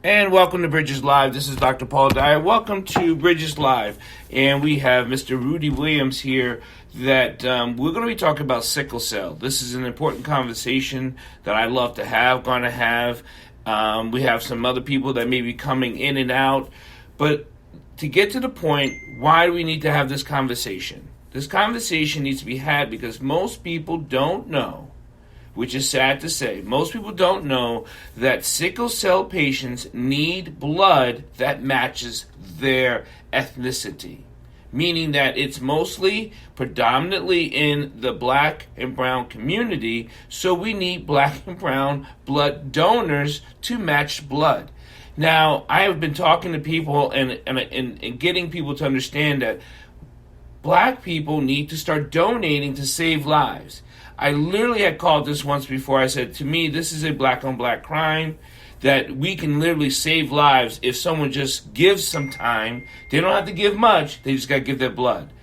And welcome to Bridges Live. This is Dr. Paul Dyer. Welcome to Bridges Live. And we have Mr. Rudy Williams here that we're going to be talking about sickle cell. This is an important conversation that I love to have, going to have. We have some other people that may be coming in and out. But to get to the point, why do we need to have this conversation? This conversation needs to be had because most people don't know, which is sad to say. Most people don't know that sickle cell patients need blood that matches their ethnicity, meaning that it's predominantly in the black and brown community, so we need black and brown blood donors to match blood. Now, I have been talking to people and getting people to understand that black people need to start donating to save lives. I literally had called this once before. I said, to me, this is a black-on-black crime, that we can literally save lives if someone just gives some time. They don't have to give much. They just got to give their blood.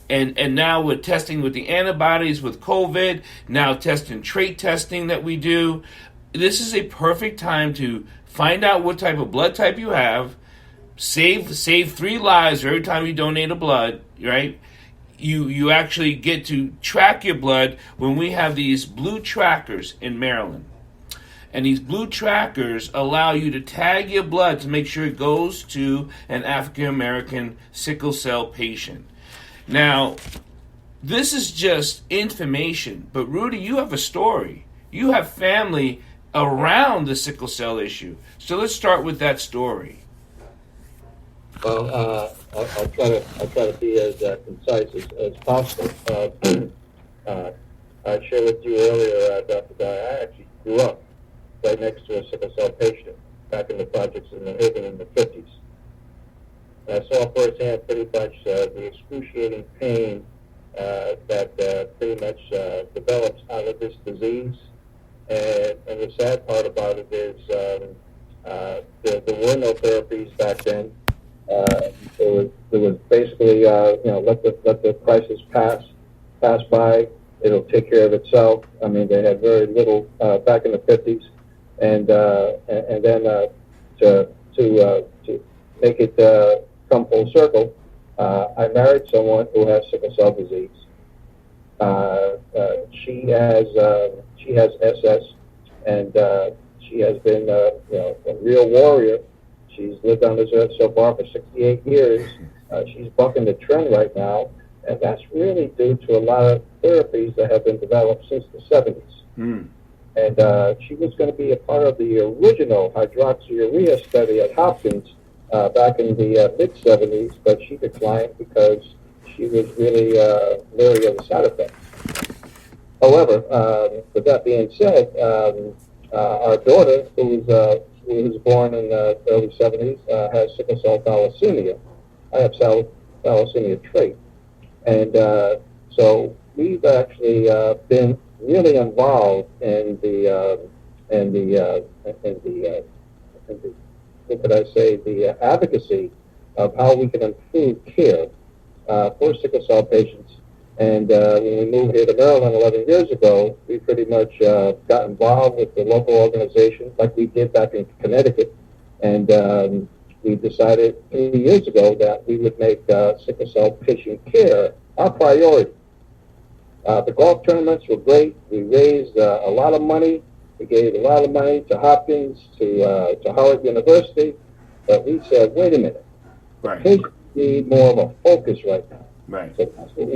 And now we're testing with the antibodies with COVID, now testing trait testing that we do. This is a perfect time to find out what type of blood type you have, save 3 lives every time you donate a blood, right? You actually get to track your blood when we have these blue trackers in Maryland. And these blue trackers allow you to tag your blood to make sure it goes to an African-American sickle cell patient. Now, this is just information, but Rudy, you have a story. You have family around the sickle cell issue. So let's start with that story. Well, I'll try to be as concise as possible. I shared with you earlier, Dr. Dyer, I actually grew up right next to a sickle cell patient back in the projects in New Haven in the 50s. And I saw firsthand pretty much the excruciating pain that pretty much develops out of this disease. And the sad part about it is there were no therapies back then. It was basically, let the crisis pass by. It'll take care of itself. I mean, they had very little back in the 50s, and then to make it come full circle, I married someone who has sickle cell disease. She has SS, and she has been a real warrior. She's lived on this earth so far for 68 years. She's bucking the trend right now, and that's really due to a lot of therapies that have been developed since the 70s. And she was going to be a part of the original hydroxyurea study at Hopkins back in the mid-70s, but she declined because she was really leery of the side effects. However, with that being said, our daughter, who was born in the early 70s, has sickle cell thalassemia. I have thalassemia trait. And so we've actually been really involved in the advocacy of how we can improve care for sickle cell patients. And when we moved here to Maryland 11 years ago, we pretty much got involved with the local organization like we did back in Connecticut. And we decided 3 years ago that we would make sickle cell patient care our priority. The golf tournaments were great. We raised a lot of money. We gave a lot of money to Hopkins, to Howard University. But we said, wait a minute. Right. Patients need more of a focus right now. Right. So that's what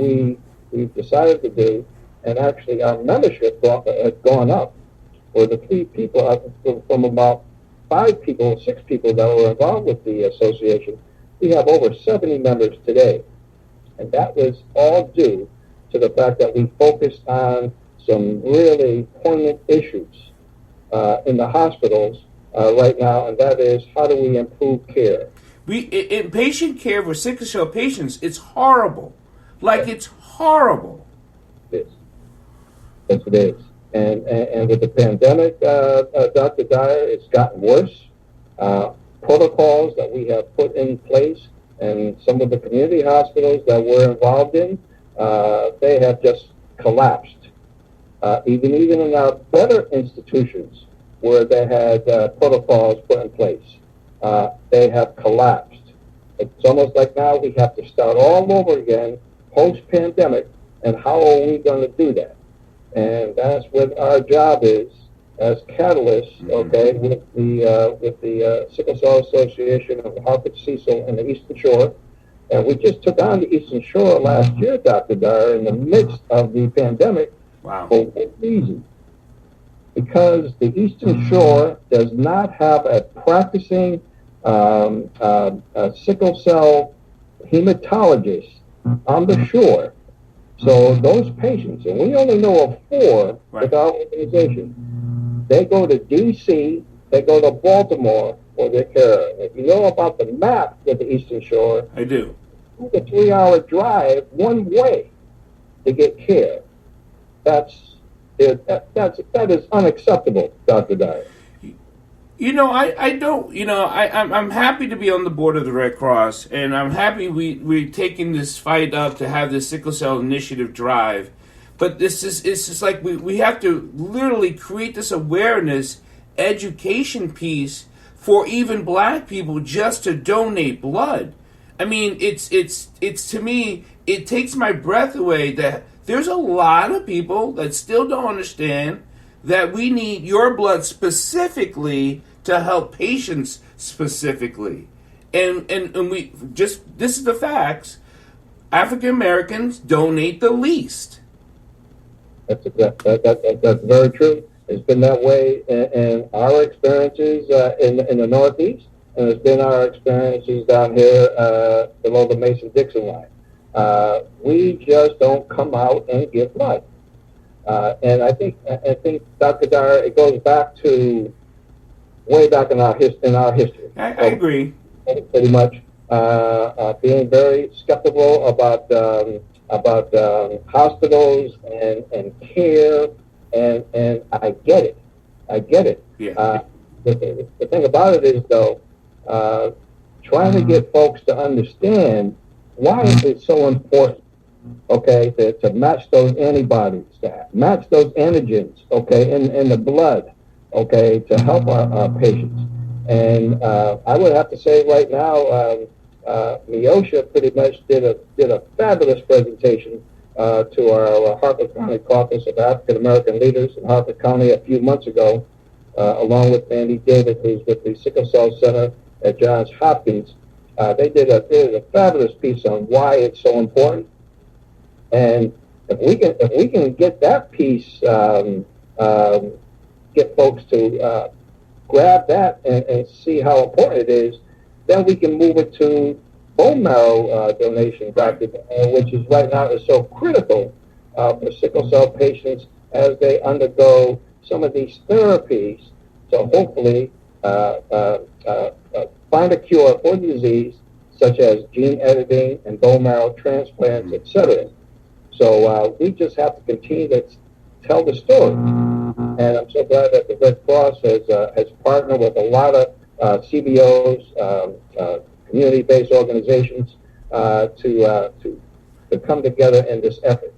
we've decided to do, and actually our membership has gone up. For the 3 people, from about 6 people that were involved with the association, we have over 70 members today. And that was all due to the fact that we focused on some really poignant issues in the hospitals right now, and that is, how do we improve care? In patient care for sickle cell patients, it's horrible. It's horrible. It is. Yes, it is. And with the pandemic, Dr. Dyer, it's gotten worse. Protocols that we have put in place, and some of the community hospitals that we're involved in, they have just collapsed. Even in our better institutions where they had protocols put in place. they have collapsed. It's almost like now we have to start all over again, post-pandemic, and how are we going to do that? And that's what our job is as catalysts, okay, with the Sickle Cell Association of Hartford, Cecil, and the Eastern Shore. And we just took on the Eastern Shore last year, Dr. Dyer, in the midst of the pandemic. Wow. For what reason? Because the Eastern Shore does not have a practicing sickle cell hematologist on the shore. So those patients, and we only know of 4 with our organization, they go to D.C., they go to Baltimore for their care. If you know about the map of the Eastern Shore, I do. It's a 3-hour drive one way to get care. That is unacceptable, Dr. Dyer. You know, I don't. You know, I'm happy to be on the board of the Red Cross, and I'm happy we're taking this fight up to have this sickle cell initiative drive. But it's just like we have to literally create this awareness, education piece for even black people just to donate blood. I mean, it's to me, it takes my breath away that there's a lot of people that still don't understand that we need your blood specifically to help patients specifically. And we just, this is the facts. African Americans donate the least. That's very true. It's been that way in our experiences in the Northeast, and it's been our experiences down here below the Mason-Dixon line. We just don't come out and give blood. And I think, Dr. Dyer, it goes back to way back in our history. I agree. Pretty much being very skeptical about hospitals and care, and I get it. Yeah. The thing about it is, though, trying to get folks to understand why is it so important, okay, to match those antibodies, to match those antigens, okay, in the blood, okay, to help our patients. And I would have to say right now, Miosha pretty much did a fabulous presentation to our Hartford County Caucus of African American Leaders in Hartford County a few months ago, along with Mandy David, who's with the Sickle Cell Center at Johns Hopkins. They did a fabulous piece on why it's so important. And if we can get that piece, get folks to grab that and see how important it is, then we can move it to bone marrow donation, Dr. Which is right now is so critical for sickle cell patients as they undergo some of these therapies to hopefully find a cure for the disease, such as gene editing and bone marrow transplants, etc. So we just have to continue to tell the story. And I'm so glad that the Red Cross has partnered with a lot of CBOs, community-based organizations, to come together in this effort.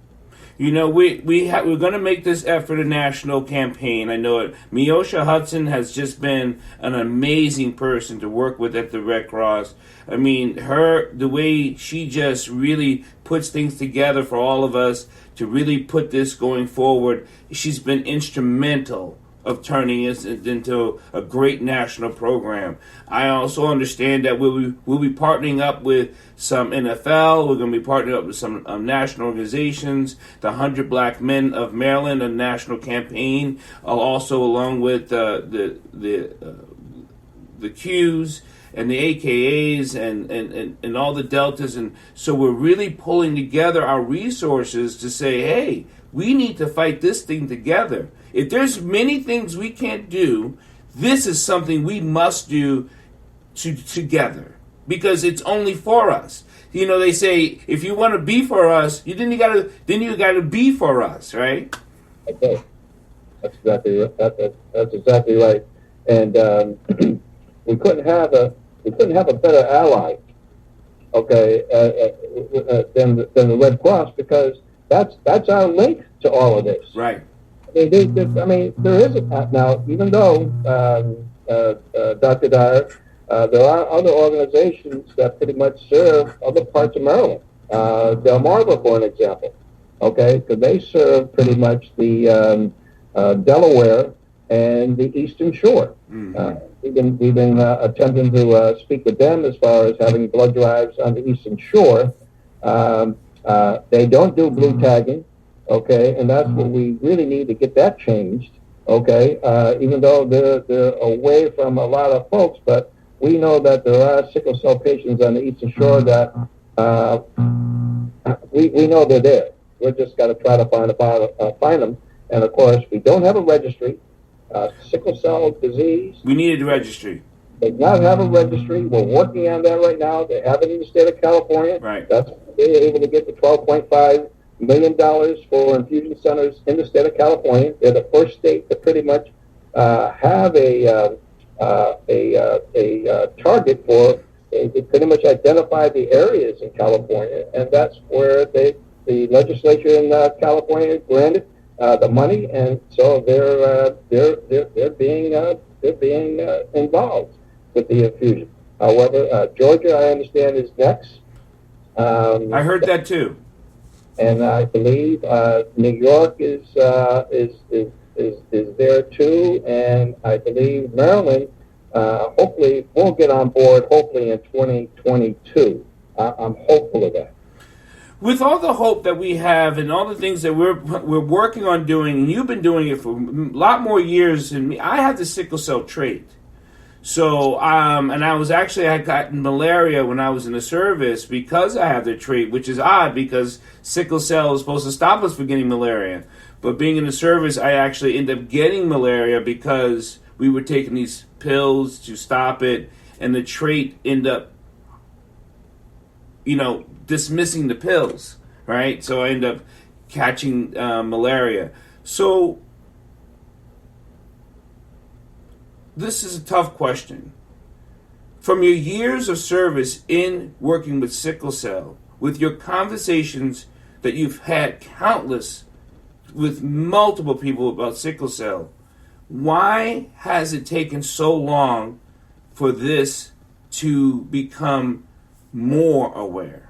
You know, we're going to make this effort a national campaign. I know it. Miosha Hudson has just been an amazing person to work with at the Red Cross. I mean, the way she just really puts things together for all of us to really put this going forward, she's been instrumental of turning this into a great national program. I also understand that we'll be partnering up with some NFL. We're going to be partnering up with some national organizations. The 100 Black Men of Maryland, a national campaign, also along with the Qs and the AKAs and all the deltas. And so we're really pulling together our resources to say, hey, we need to fight this thing together. If there's many things we can't do, this is something we must do together, because it's only for us. You know, they say if you want to be for us, you gotta be for us, right? Okay, that's exactly right. And we couldn't have a better ally, okay, than the Red Cross, because that's our link to all of this. Right. There isn't now, even though Dr. Dyer, there are other organizations that pretty much serve other parts of Maryland. Delmarva, for an example, okay, because they serve pretty much the Delaware and the Eastern Shore. We've been attempting to speak with them as far as having blood drives on the Eastern Shore. They don't do blue tagging, okay, and that's what we really need to get that changed, okay, even though they're away from a lot of folks, but we know that there are sickle cell patients on the Eastern Shore that we know they're there. We're just got to try to find them. And, of course, we don't have a registry. Sickle cell disease. We needed a registry. They not have a registry. We're working on that right now. They have it in the state of California. Right. That's they're able to get the $12.5 million for infusion centers in the state of California. They're the first state to pretty much have a target for. They pretty much identify the areas in California, and that's where the legislature in California granted the money, and so they're being involved with the infusion. However, Georgia, I understand, is next. I heard that too. And I believe New York is there too, and I believe Maryland hopefully will get on board. Hopefully in 2022. I'm hopeful of that. With all the hope that we have and all the things that we're working on doing, and you've been doing it for a lot more years than me. I had the sickle cell trait. So, and I got malaria when I was in the service because I have the trait, which is odd because sickle cell is supposed to stop us from getting malaria. But being in the service, I actually ended up getting malaria because we were taking these pills to stop it, and the trait ended up, dismissing the pills, right? So I ended up catching malaria. So this is a tough question. From your years of service in working with sickle cell, with your conversations that you've had countless with multiple people about sickle cell, why has it taken so long for this to become more aware?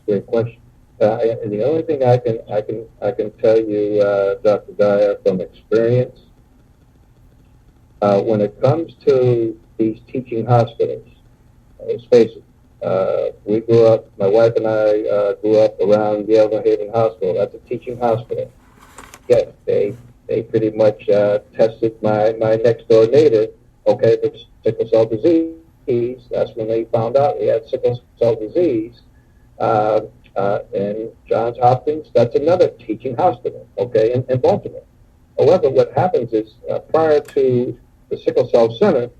Great question. And the only thing I can tell you, Dr. Dyer, from experience, when it comes to these teaching hospitals, let's face it, we grew up. My wife and I grew up around Yale New Haven Hospital. That's a teaching hospital. Yes, they pretty much tested my next door neighbor, okay, for sickle cell disease. That's when they found out he had sickle cell disease. And Johns Hopkins, that's another teaching hospital, okay, in Baltimore. However, what happens is prior to the Sickle Cell Center,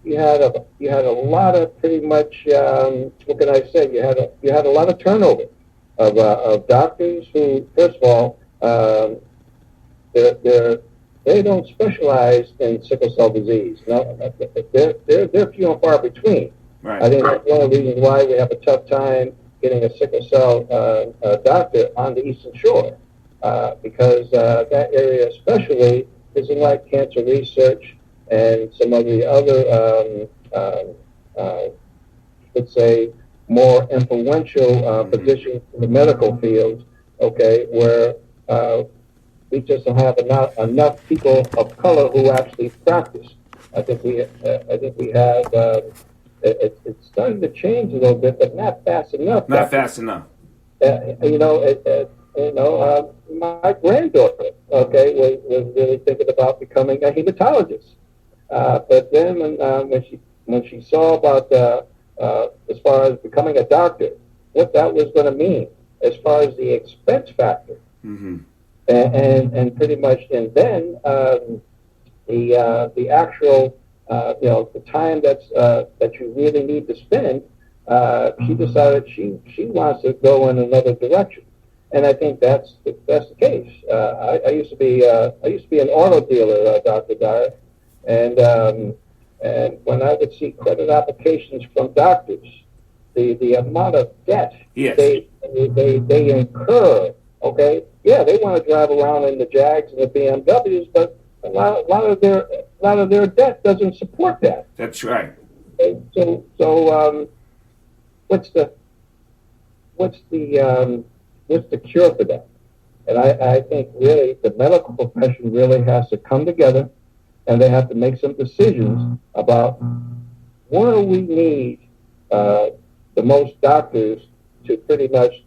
you had a lot of pretty much what can I say? You had a lot of turnover of doctors who, first of all, they don't specialize in sickle cell disease. No, they're few and far between. Right. I think that's one of the reasons why we have a tough time getting a sickle cell doctor on the Eastern Shore, because that area especially isn't like cancer research and some of the other, let's say, more influential positions in the medical field, okay, where we just don't have enough people of color who actually practice. I think we have. It's starting to change a little bit, but not fast enough. Not fast enough. My granddaughter, okay, was really thinking about becoming a hematologist. But then when she saw about as far as becoming a doctor, what that was going to mean as far as the expense factor, and pretty much, and then the actual the time that you really need to spend, she decided she wants to go in another direction, and I think that's the case. I used to be an auto dealer, Dr. Dyer, and when I would see credit applications from doctors, the amount of debt they incur. Okay, yeah, they want to drive around in the Jags and the BMWs, but a lot of their a lot of their debt doesn't support that. That's right. And so what's the cure for that? And I think really the medical profession really has to come together, and they have to make some decisions about where do we need the most doctors to pretty much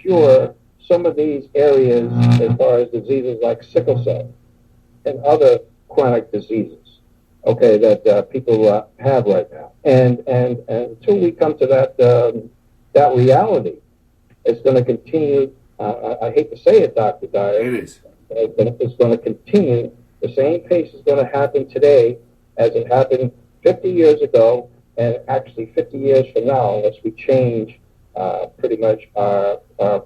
cure some of these areas as far as diseases like sickle cell and other chronic diseases, okay, that people have right now. And until we come to that reality, it's going to continue. I hate to say it, Dr. Dyer. It is. It's going to continue. The same pace is going to happen today as it happened 50 years ago, and actually 50 years from now, unless we change pretty much our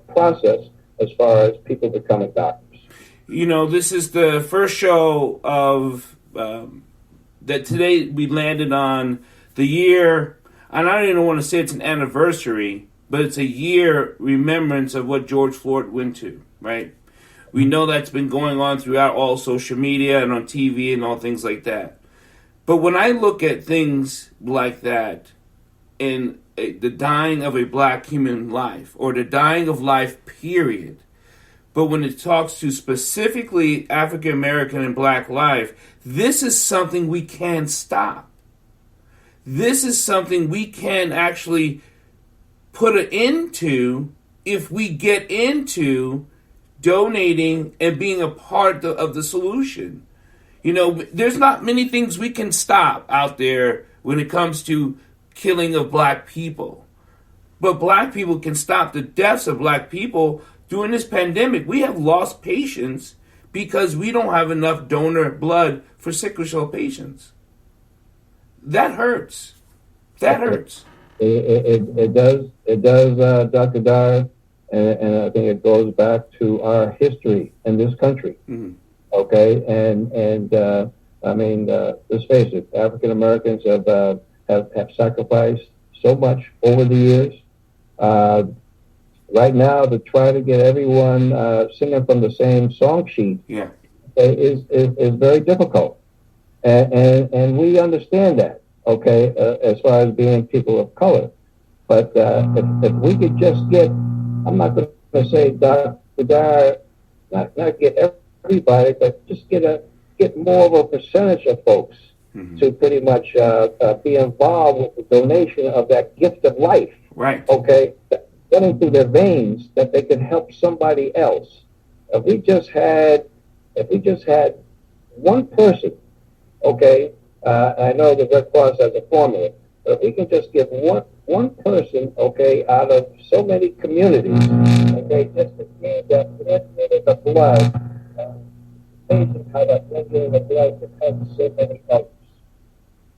process as far as people becoming doctors. You know, this is the first show of that today we landed on the year, and I don't even want to say it's an anniversary, but it's a year remembrance of what George Floyd went to, right? We know that's been going on throughout all social media and on TV and all things like that. But when I look at things like that in the dying of a black human life or the dying of life, period, but when it talks to specifically African American and black life, this is something we can stop. This is something we can actually put an end to if we get into donating and being a part of the solution. You know, there's not many things we can stop out there when it comes to killing of black people. But black people can stop the deaths of black people. During this pandemic, we have lost patients because we don't have enough donor blood for sickle cell patients. That hurts. That hurts. It does, Dr. Dyer, and I think it goes back to our history in this country. Mm-hmm. Okay, and I mean, let's face it, African Americans have sacrificed so much over the years. Right now, to try to get everyone singing from the same song sheet, is very difficult, and we understand that. Okay, as far as being people of color, but if we could just get, I'm not going to say Dr. Dyer, not get everybody, but just get more of a percentage of folks to pretty much be involved with the donation of that gift of life. Right. Okay, running through their veins that they could help somebody else. If we just had one person, okay. I know the Red Cross has a formula, but if we can just give one person, okay, out of so many communities, okay, just to see that the blood, amazing how that bringing the blood can help so many others.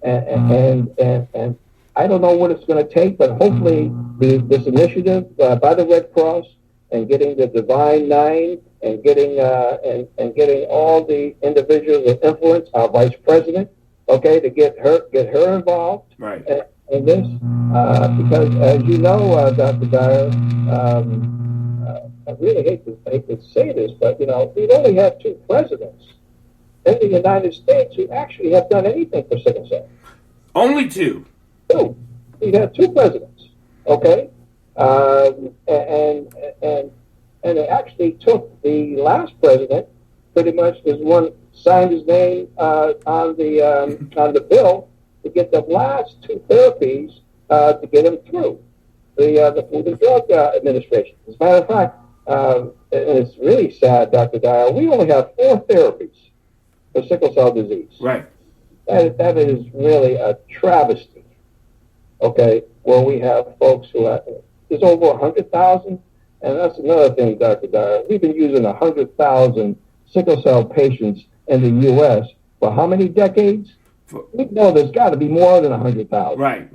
And I don't know what it's going to take, but hopefully this initiative by the Red Cross and getting the Divine Nine and getting all the individuals of influence, our Vice President, okay, to get her involved, right, in this, because as you know, Dr. Dyer, I really hate to say this, but you know, we've only had two presidents in the United States who actually have done anything for sickle cell. Only two. Two. We had two presidents, okay, and it actually took the last president pretty much as one signed his name on the bill to get the last two therapies to get him through the Food and Drug Administration. As a matter of fact, and it's really sad, Dr. Dyer, we only have 4 therapies for sickle cell disease. Right. That is really a travesty. Okay, where we have folks who there's over 100,000, and that's another thing, Dr. Dyer. We've been using 100,000 sickle cell patients in the U.S. for how many decades? We know there's got to be more than 100,000. Right.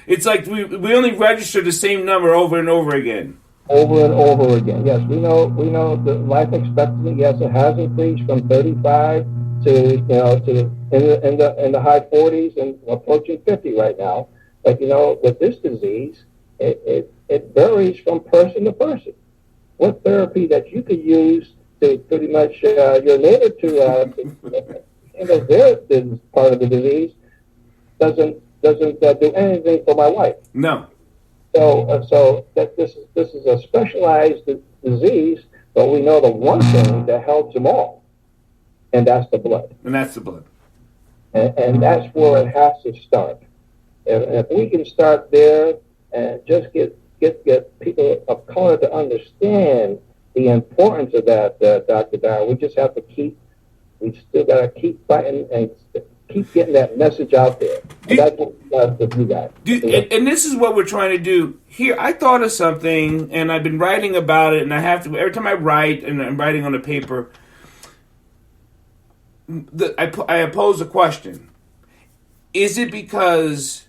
It's like we only register the same number over and over again. Over and over again. Yes, we know the life expectancy. Yes, it has increased from 35 to in the high 40s and approaching 50 right now. But with this disease, it varies from person to person. What therapy that you could use to pretty much your neighbor to handles their part of the disease doesn't do anything for my wife. No. So that this is a specialized disease, but we know the one thing that helps them all, and that's the blood. And that's the blood. And that's where it has to start. If we can start there and just get people of color to understand the importance of that, Dr. Dyer, we just have to we still got to keep fighting and keep getting that message out there. And that's what we got to do that. And this is what we're trying to do here. I thought of something, and I've been writing about it, and I have to, every time I write, and I'm writing on a paper, I pose a question. Is it because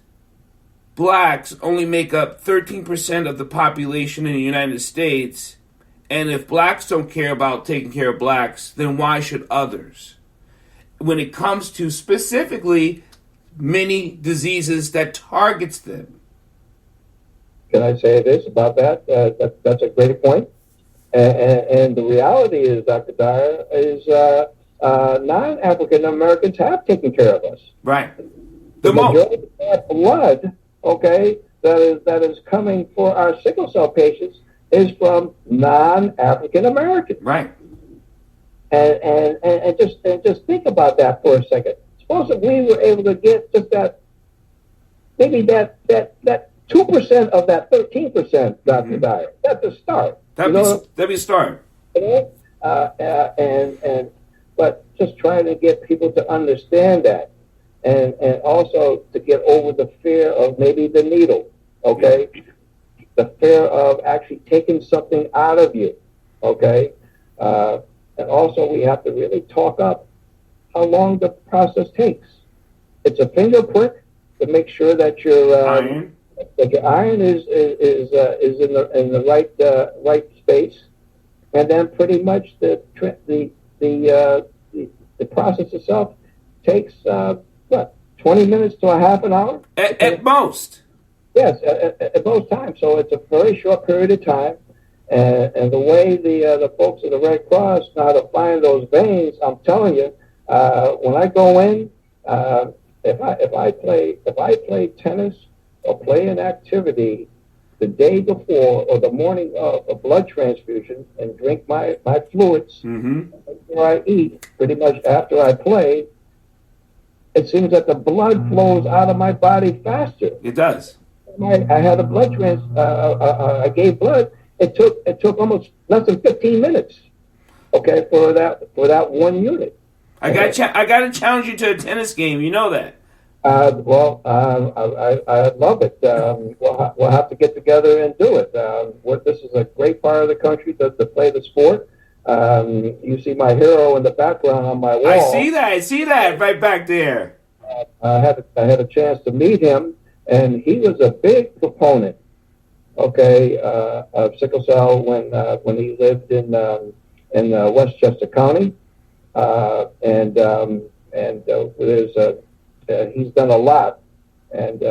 blacks only make up 13% of the population in the United States, and if blacks don't care about taking care of blacks, then why should others? When it comes to specifically many diseases that targets them. Can I say this about that? That's a great point. And the reality is, Dr. Dyer, is non-African Americans have taken care of us. Right. The majority of that blood, okay, that is coming for our sickle cell patients is from non-African Americans. Right. And just think about that for a second. Suppose if we were able to get just that, maybe that 2% of that 13%, Dr. Dyer. That's a start. That'd be a start. You know? But just trying to get people to understand that, and also to get over the fear of maybe the needle, okay? The fear of actually taking something out of you, okay? And also we have to really talk up how long the process takes. It's a finger prick to make sure that your iron is in the right space, and then pretty much the process itself takes 20 minutes to a half an hour at most. Yes, at most times. So it's a very short period of time, and the way the folks at the Red Cross know how to find those veins, I'm telling you, when I go in, if I play tennis or play an activity the day before or the morning of a blood transfusion and drink my fluids before I eat, pretty much after I play, it seems that the blood flows out of my body faster. It does. I had a blood I gave blood. It took almost less than 15 minutes. Okay, for that one unit. I got to challenge you to a tennis game. You know that. I love it. We'll have to get together and do it. This is a great part of the country to play the sport. You see my hero in the background on my wall. I see that right back there. I had a chance to meet him, and he was a big proponent, okay, of sickle cell when he lived in Westchester County, and he's done a lot, and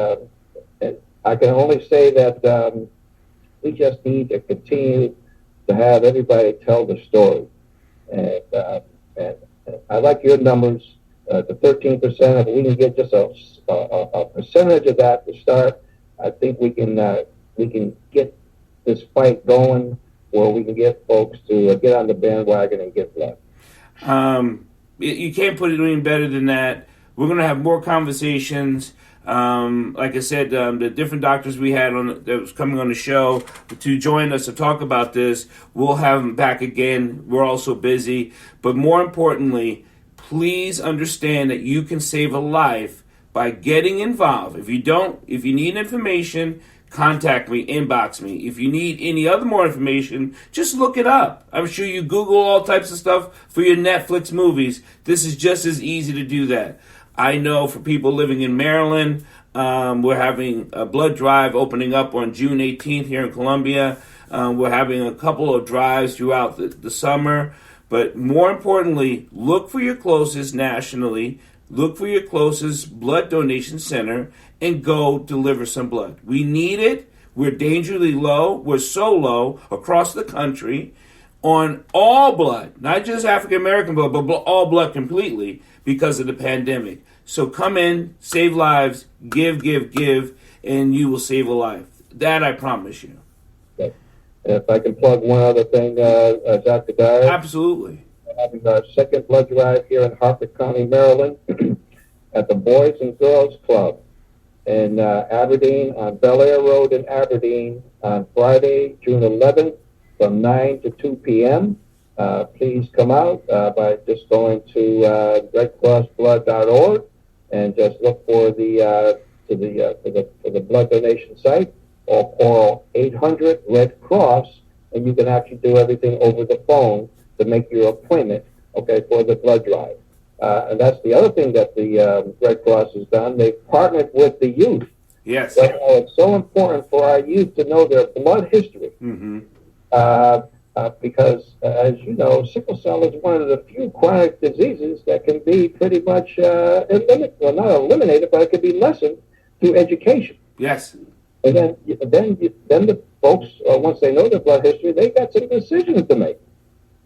I can only say that we just need to continue to have everybody tell the story, and I like your numbers. The 13%, if we can get just a percentage of that to start, I think we can get this fight going where we can get folks to get on the bandwagon and get blood. You can't put it any better than that. We're going to have more conversations. Like I said, the different doctors we had that was coming on the show to join us to talk about this, we'll have them back again. We're also busy. But more importantly, please understand that you can save a life by getting involved. If you need information, contact me, inbox me. If you need any other more information, just look it up. I'm sure you Google all types of stuff for your Netflix movies. This is just as easy to do that. I know for people living in Maryland, we're having a blood drive opening up on June 18th here in Columbia. We're having a couple of drives throughout the summer. But more importantly, look for your closest nationally, look for your closest blood donation center, and go deliver some blood. We need it. We're dangerously low. We're so low across the country on all blood, not just African American blood, but all blood completely. because of the pandemic. So come in, save lives, give, and you will save a life. That I promise you. Okay. And if I can plug one other thing, Dr. Dyer. Absolutely. We're having our second blood drive here in Harford County, Maryland, at the Boys and Girls Club in Aberdeen, on Bel Air Road in Aberdeen, on Friday, June 11th, from 9 to 2 p.m. Please come out by just going to redcrossblood.org and just look for the blood donation site, or call 800 Red Cross, and you can actually do everything over the phone to make your appointment, okay, for the blood drive. And that's the other thing that the Red Cross has done. They've partnered with the youth. Yes. Right now, it's so important for our youth to know their blood history. Mm-hmm. Because, as you know, sickle cell is one of the few chronic diseases that can be pretty much not eliminated, but it can be lessened through education. Yes. And then the folks, once they know their blood history, they got some decisions to make.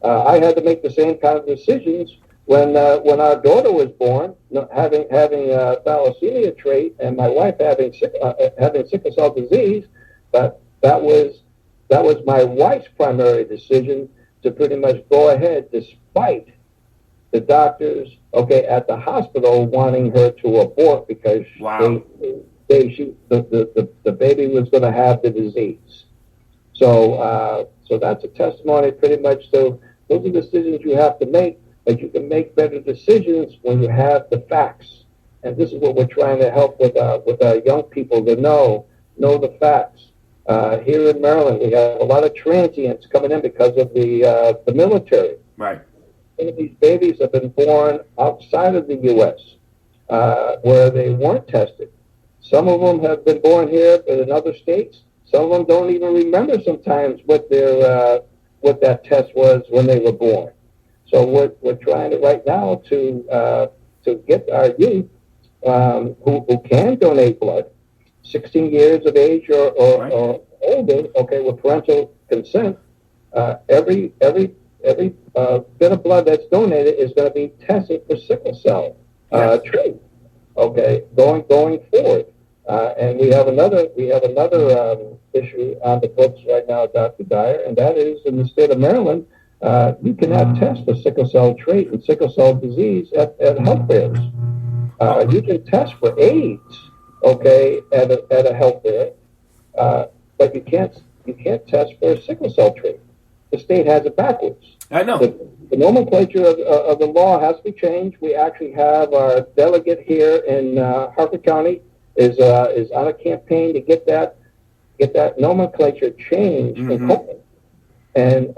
I had to make the same kind of decisions when our daughter was born, having a thalassemia trait, and my wife having sickle cell disease. But that was my wife's primary decision to pretty much go ahead, despite the doctors, at the hospital wanting her to abort because wow. the baby was going to have the disease. So that's a testimony pretty much to those are decisions you have to make, but you can make better decisions when you have the facts. And this is what we're trying to help with our young people to know the facts. Here in Maryland, we have a lot of transients coming in because of the military. Right. Some of these babies have been born outside of the U.S. Where they weren't tested. Some of them have been born here in other states. Some of them don't even remember sometimes what that test was when they were born. So we're trying to right now to get our youth who can donate blood, 16 years of age or older, with parental consent. Every bit of blood that's donated is going to be tested for sickle cell trait. Going forward. And we have another issue on the books right now, Dr. Dyer, and that is in the state of Maryland, you cannot test for sickle cell trait and sickle cell disease at health fairs. You can test for AIDS, at a health fair, but you can't test for sickle cell trait. The state has it backwards. I know. The nomenclature of the law has to be changed. We actually have our delegate here in Harford County is on a campaign to get that nomenclature changed in Copeland. And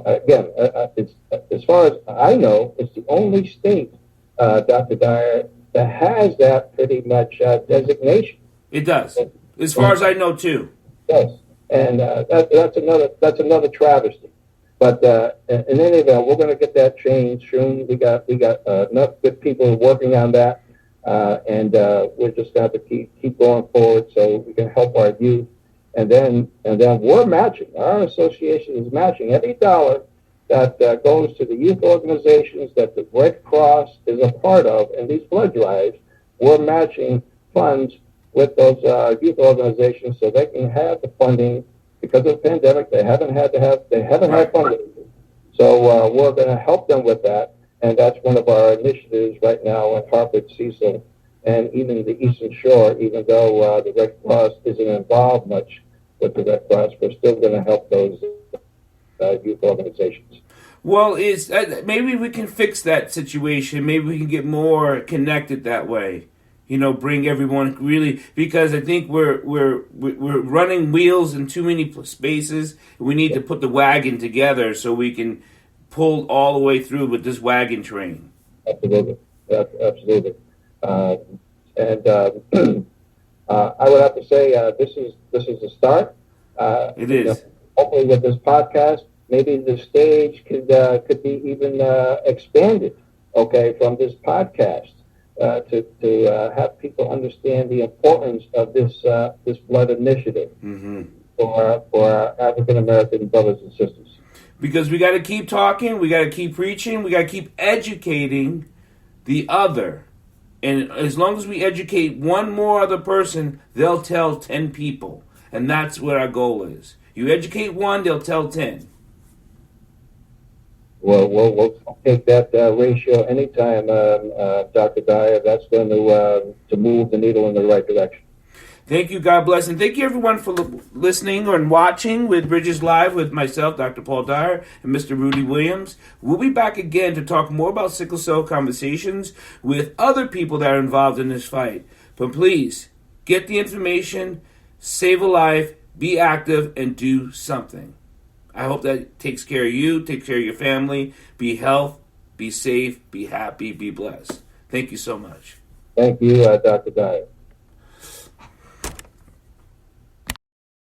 again, it's, as far as I know, it's the only state, Dr. Dyer, that has that pretty much designation. It does, as far as I know, too. Yes, and that's another travesty. But in any event, we're going to get that changed soon. We got enough good people working on that, and we're just going to have to keep going forward so we can help our youth. And then we're matching. Our association is matching every dollar that goes to the youth organizations that the Red Cross is a part of, and these blood drives. We're matching funds with those youth organizations so they can have the funding. Because of the pandemic, they haven't had funding. So we're going to help them with that, and that's one of our initiatives right now in Harford, Cecil, and even the Eastern Shore. Even though the Red Cross isn't involved much with the Red Cross, we're still going to help those youth organizations. Well, maybe we can fix that situation. Maybe we can get more connected that way. Bring everyone really, because I think we're running wheels in too many spaces. We need to put the wagon together so we can pull all the way through with this wagon train. Absolutely, absolutely. And I would have to say this is a start. It is. Hopefully, with this podcast, maybe the stage could be even expanded. From this podcast. To have people understand the importance of this blood initiative for our African American brothers and sisters. Because we got to keep talking, we got to keep preaching, we got to keep educating the other. And as long as we educate one more other person, they'll tell 10 people. And that's what our goal is. You educate one, they'll tell 10. Well, we'll take that ratio anytime, Dr. Dyer. That's going to move the needle in the right direction. Thank you. God bless. And thank you, everyone, for listening and watching with Bridges Live with myself, Dr. Paul Dyer, and Mr. Rudy Williams. We'll be back again to talk more about sickle cell conversations with other people that are involved in this fight. But please, get the information, save a life, be active, and do something. I hope that takes care of you, takes care of your family. Be healthy, be safe, be happy, be blessed. Thank you so much. Thank you, Dr. Dyer.